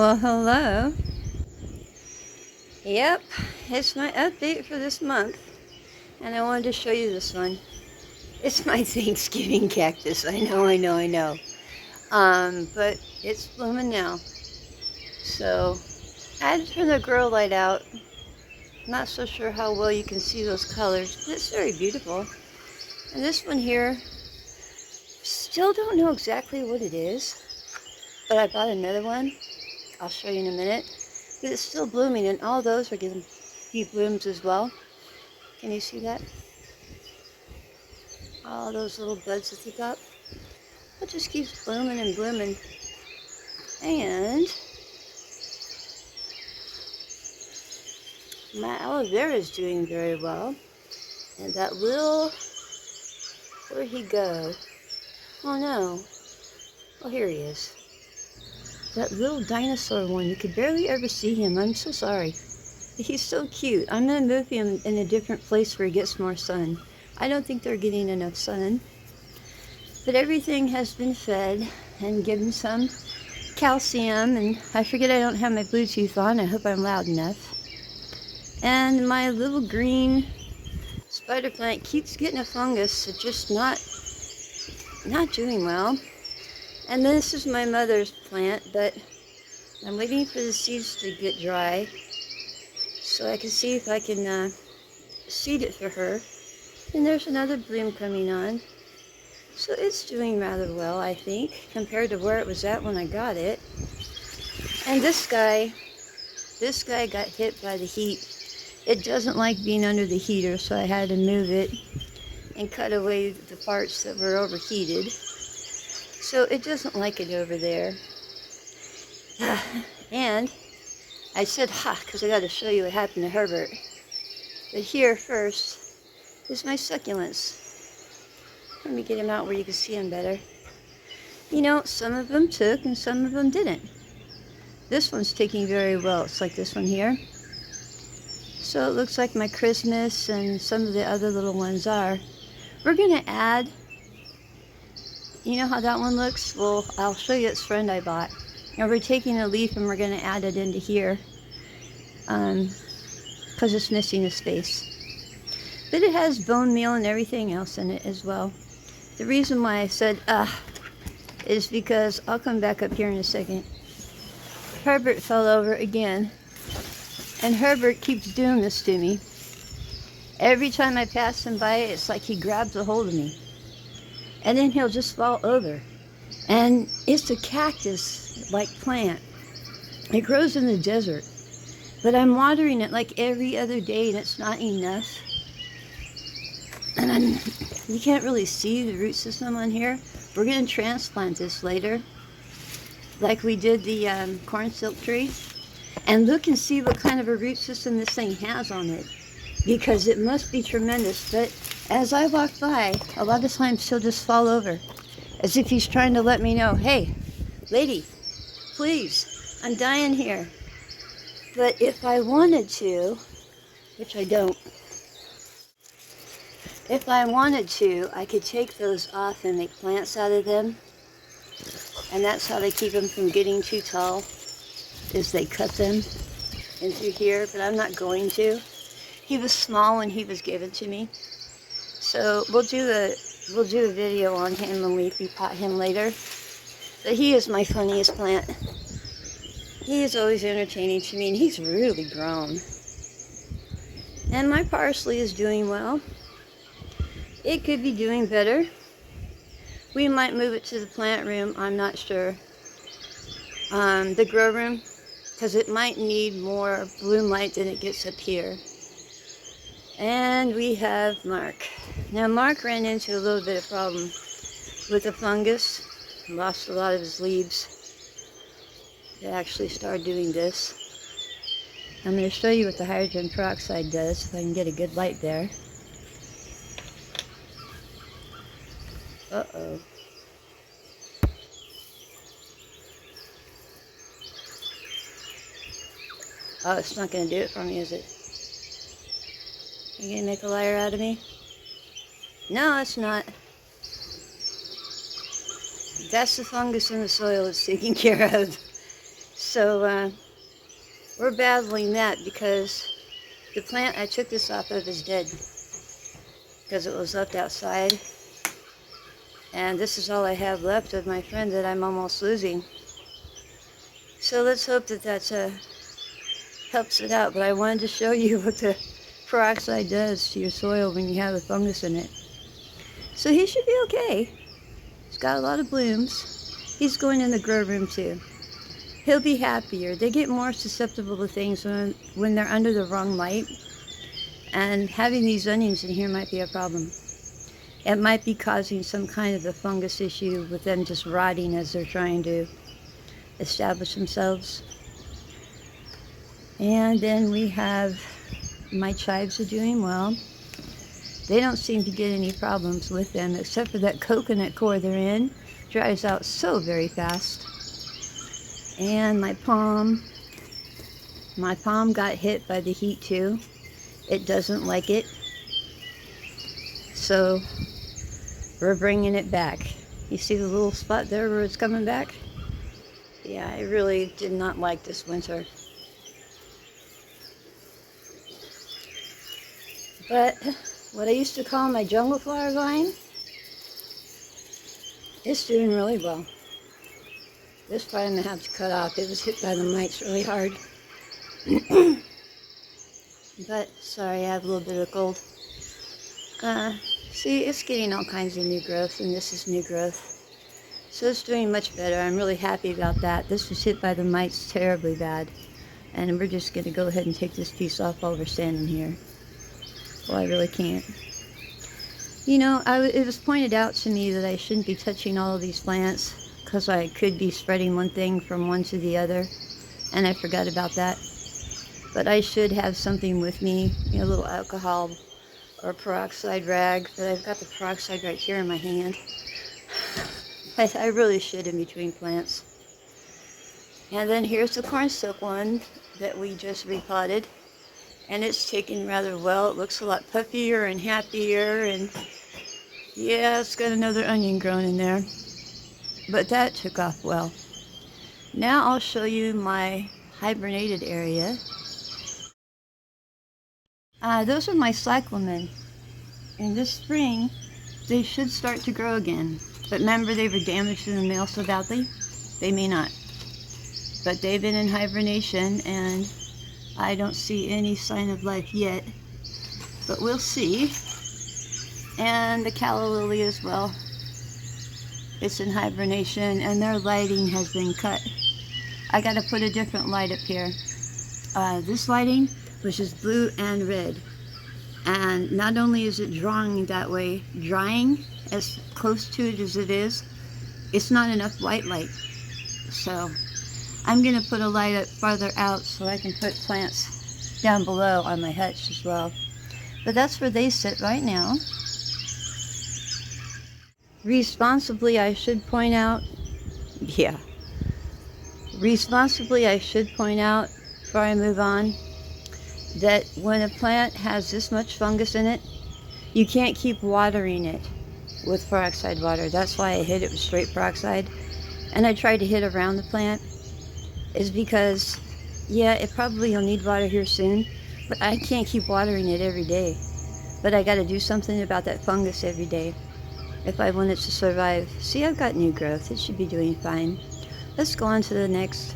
Well, hello. Yep, it's my update for this month, and I wanted to show you this one. It's my Thanksgiving cactus. I know. But it's blooming now. So, I had to turn the grow light out. Not so sure how well you can see those colors, but it's very beautiful. And this one here, still don't know exactly what it is, but I bought another one. I'll show you in a minute. But it's still blooming, and all those are getting deep blooms as well. Can you see that? All those little buds at the top. It just keeps blooming and blooming. And my aloe vera is doing very well. And that little, where'd he go? Oh no. Oh, here he is. That little dinosaur one, you could barely ever see him. I'm so sorry. He's so cute. I'm going to move him in a different place where he gets more sun. I don't think they're getting enough sun. But everything has been fed and given some calcium. And I forget I don't have my Bluetooth on. I hope I'm loud enough. And my little green spider plant keeps getting a fungus. It's just not doing well. And this is my mother's plant, but I'm waiting for the seeds to get dry so I can see if I can seed it for her. And there's another bloom coming on. So it's doing rather well, I think, compared to where it was at when I got it. And this guy got hit by the heat. It doesn't like being under the heater, so I had to move it and cut away the parts that were overheated. So it doesn't like it over there. And I said because I got to show you what happened to Herbert. But here first is my succulents. Let me get him out where you can see him better. You know, some of them took and some of them didn't. This one's taking very well. It's like this one here. So it looks like my Christmas and some of the other little ones are. We're going to add, you know how that one looks? Well, I'll show you its friend I bought. And we're taking a leaf and we're going to add it into here. Because it's missing a space. But it has bone meal and everything else in it as well. The reason why I said is because, I'll come back up here in a second. Herbert fell over again. And Herbert keeps doing this to me. Every time I pass him by, it's like he grabs a hold of me. And then he'll just fall over. And it's a cactus-like plant. It grows in the desert. But I'm watering it like every other day, and it's not enough. And you can't really see the root system on here. We're going to transplant this later, like we did the corn silk tree. And look and see what kind of a root system this thing has on it, because it must be tremendous. But as I walk by, a lot of times he'll just fall over, as if he's trying to let me know, hey, lady, please, I'm dying here. But if I wanted to, which I don't, if I wanted to, I could take those off and make plants out of them. And that's how they keep them from getting too tall, is they cut them into here, but I'm not going to. He was small when he was given to me. So we'll do a video on him when we repot him later. But he is my funniest plant. He is always entertaining to me, and he's really grown. And my parsley is doing well. It could be doing better. We might move it to the plant room, I'm not sure. The grow room, because it might need more bloom light than it gets up here. And we have Mark. Now Mark ran into a little bit of problem with the fungus. Lost a lot of his leaves. It actually started doing this. I'm going to show you what the hydrogen peroxide does, if I can get a good light there. Uh-oh. Oh, it's not going to do it for me, is it? You going to make a liar out of me? No, it's not. That's the fungus in the soil it's taking care of. So we're battling that because the plant I took this off of is dead because it was left outside. And this is all I have left of my friend that I'm almost losing. So let's hope that that helps it out. But I wanted to show you what the peroxide does to your soil when you have a fungus in it. So he should be okay. He's got a lot of blooms. He's going in the grow room too. He'll be happier. They get more susceptible to things when they're under the wrong light. And having these onions in here might be a problem. It might be causing some kind of a fungus issue with them just rotting as they're trying to establish themselves. And then we have my chives are doing well. They don't seem to get any problems with them except for that coconut core they're in. Dries out so very fast. And my palm got hit by the heat too. It doesn't like it. So we're bringing it back. You see the little spot there where it's coming back? Yeah, I really did not like this winter. But what I used to call my jungle flower vine, it's doing really well. This part I'm going to have to cut off. It was hit by the mites really hard. But, sorry, I have a little bit of cold. See, it's getting all kinds of new growth, and this is new growth. So it's doing much better. I'm really happy about that. This was hit by the mites terribly bad. And we're just going to go ahead and take this piece off while we're standing here. Well, I really can't. You know, it was pointed out to me that I shouldn't be touching all of these plants because I could be spreading one thing from one to the other. And I forgot about that. But I should have something with me, you know, a little alcohol or peroxide rag. But I've got the peroxide right here in my hand. I really should in between plants. And then here's the cornsilk one that we just repotted. And it's taken rather well. It looks a lot puffier and happier. And yeah, it's got another onion grown in there. But that took off well. Now I'll show you my hibernated area. Those are my cyclamen. In this spring, they should start to grow again. But remember, they were damaged in the mail so badly? They may not. But they've been in hibernation, and I don't see any sign of life yet. But we'll see. And the calla lily as well. It's in hibernation, and their lighting has been cut. I gotta put a different light up here. This lighting, which is blue and red. And not only is it drying as close to it as it is, it's not enough white light. So I'm gonna put a light up farther out so I can put plants down below on my hutch as well. But that's where they sit right now. Responsibly, I should point out, before I move on, that when a plant has this much fungus in it, you can't keep watering it with peroxide water. That's why I hit it with straight peroxide. And I tried to hit around the plant, is because, yeah, it probably will need water here soon, but I can't keep watering it every day. But I gotta do something about that fungus every day if I want it to survive. See, I've got new growth. It should be doing fine. Let's go on to the next.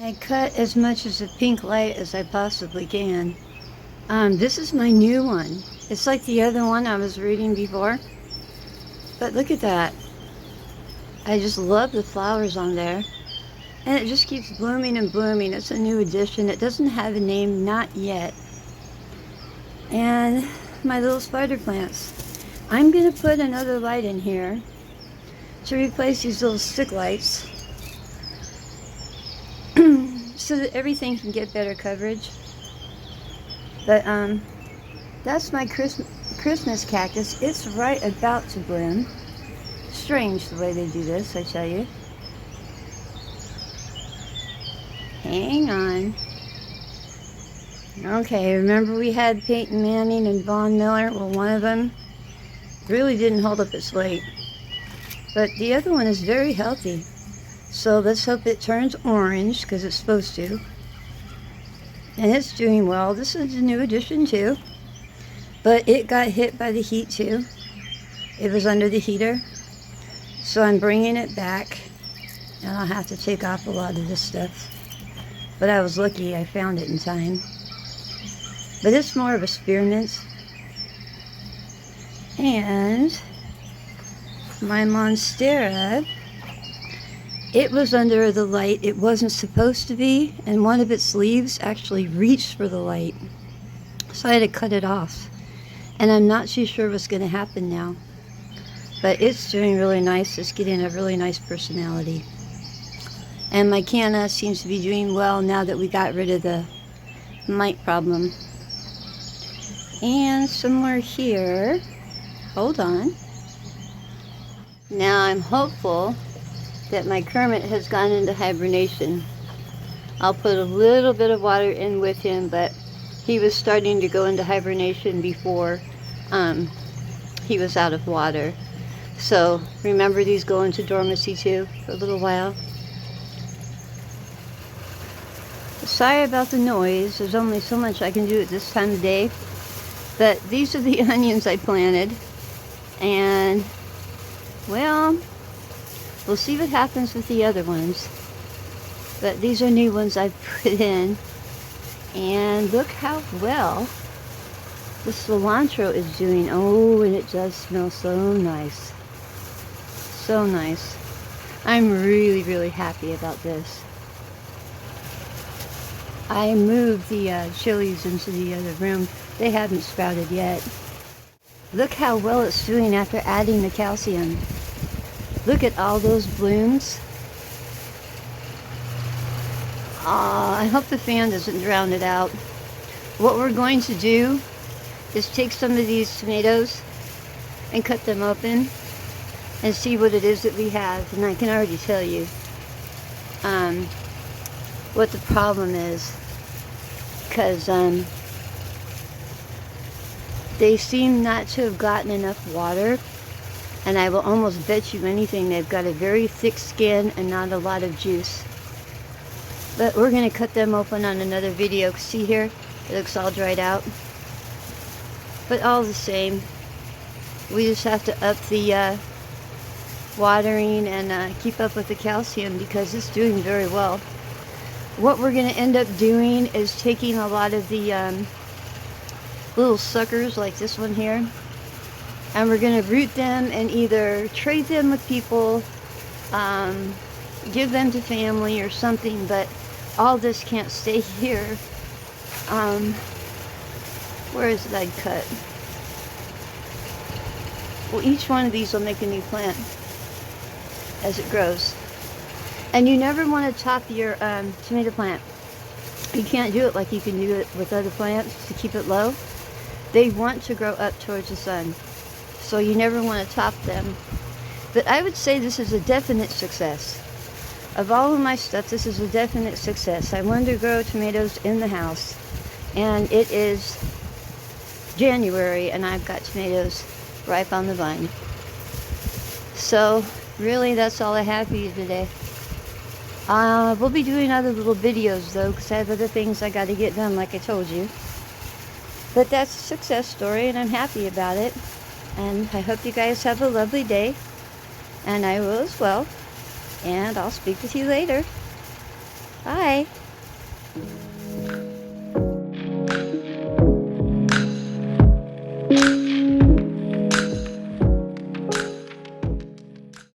I cut as much of the pink light as I possibly can. This is my new one. It's like the other one I was reading before. But look at that. I just love the flowers on there. And it just keeps blooming and blooming. It's a new addition. It doesn't have a name, not yet. And my little spider plants. I'm going to put another light in here to replace these little stick lights so that everything can get better coverage. But that's my Christmas cactus. It's right about to bloom. Strange the way they do this, I tell you. Hang on. Okay, remember we had Peyton Manning and Von Miller? Well, one of them really didn't hold up its weight. But the other one is very healthy. So let's hope it turns orange, because it's supposed to. And it's doing well. This is a new addition too. But it got hit by the heat too. It was under the heater. So I'm bringing it back. And I'll have to take off a lot of this stuff. But I was lucky I found it in time. But it's more of a spearmint. And my monstera, it was under the light. It wasn't supposed to be, and one of its leaves actually reached for the light. So I had to cut it off. And I'm not too sure what's going to happen now. But it's doing really nice. It's getting a really nice personality. And my canna seems to be doing well now that we got rid of the mite problem. And somewhere here, hold on. Now I'm hopeful that my Kermit has gone into hibernation. I'll put a little bit of water in with him, but he was starting to go into hibernation before he was out of water. So remember, these go into dormancy too for a little while. Sorry about the noise. There's only so much I can do at this time of day. But these are the onions I planted. And, well, we'll see what happens with the other ones. But these are new ones I've put in. And look how well the cilantro is doing. Oh, and it does smell so nice. So nice. I'm really, really happy about this. I moved the chilies into the other room. They haven't sprouted yet. Look how well it's doing after adding the calcium. Look at all those blooms. I hope the fan doesn't drown it out. What we're going to do is take some of these tomatoes and cut them open and see what it is that we have. And I can already tell you what the problem is, because they seem not to have gotten enough water, and I will almost bet you anything they've got a very thick skin and not a lot of juice. But we're going to cut them open on another video. See here, it looks all dried out. But all the same, we just have to up the watering and keep up with the calcium, because it's doing very well. What we're going to end up doing is taking a lot of the little suckers like this one here, and we're going to root them and either trade them with people, give them to family or something. But all this can't stay here. Where is it I'd cut? Well, each one of these will make a new plant as it grows. And you never want to top your tomato plant. You can't do it like you can do it with other plants to keep it low. They want to grow up towards the sun. So you never want to top them. But I would say this is a definite success. Of all of my stuff, this is a definite success. I wanted to grow tomatoes in the house. And it is January, and I've got tomatoes ripe on the vine. So really, that's all I have for you today. We'll be doing other little videos though, because I have other things I got to get done, like I told you. But that's a success story, and I'm happy about it. And I hope you guys have a lovely day. And I will as well. And I'll speak with you later. Bye.